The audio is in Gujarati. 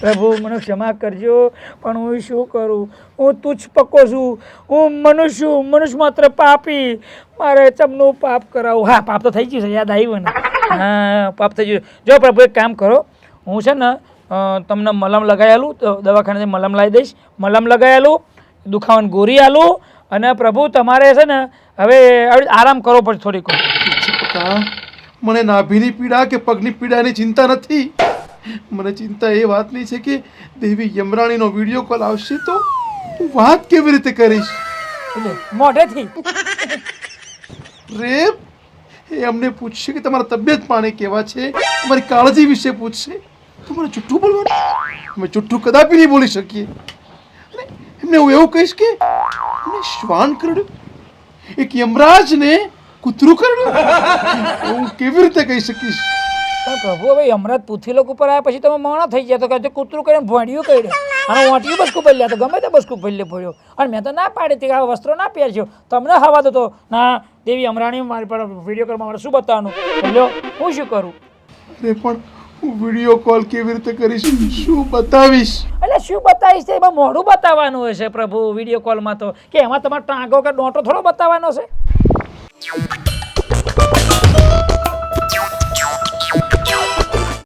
પ્રભુ મને ક્ષમા કરજો, પણ હું શું કરું? હું તુચ્છ પક્કો છું, હું મનુષ્ય માત્ર પાપી. મારે તમનું પાપ કરાવું. હા, પાપ તો થઈ ગયું છે, યાદ આવ્યું ને? હા, પાપ થઈ ગયું. જો પ્રભુ એક કામ કરો, હું છે ને તમને મલમ લગાવેલું તો દવાખાનેથી મલમ લાવી દઈશ. મલમ લગાવેલું, દુખાવાની ગોળી આલું, અને પ્રભુ તમારે છે ને હવે આરામ કરવો પડશે થોડીક. મને નાભીની પીડા કે પગની પીડાની ચિંતા નથી. મને ચિંતા એ વાતની છે કે દેવી યમરાણીનો વિડીયો કોલ આવશે તો હું વાત કેવી રીતે કરીશ? મોઢેથી પ્રેમ એ અમને પૂછશે કે તમારા તબિયત પાણી કેવા છે, તમારી કાળજી વિશે પૂછશે તો મને જુઠ્ઠું બોલવાનું? અમે જુઠ્ઠું કદાપી નહીં બોલી શકીએ. અને એમને હું એવું કહીશ કે એમને શ્વાન કરડ્યું, એક યમરાજને કૂતરું કરડ્યું. હું કેવી રીતે કહી શકીશ? પણ પ્રભુ હવે યમરાજ પૃથ્વીલોક ઉપર આવ્યા પછી તમે મોણા થઈ ગયા તો કહે કૂતરું કરીને ભોંડ્યું કર્યું અને ઓંટિયું બસકું ભર્યા તો ગમે તે બસકું ભર્યો અને મેં તો ના પાડી હતી કે આ વસ્ત્રો ના પહેરજો. તમને હવા દો તો ના દેવી યમરાણી મારી પર વિડીયો કોલમાં મારે શું બતાવવાનું? બોલ્યો હું શું કરું? અરે પણ હું વિડીયો કોલ કેવી રીતે કરીશ? શું બતાવીશ? એટલે શું બતાવીશ? એમાં મોઢું બતાવવાનું હોય છે પ્રભુ વિડીયો કોલમાં તો, કે એમાં તમારો ટાંગો કે ડોંટો થોડો બતાવવાનો છે?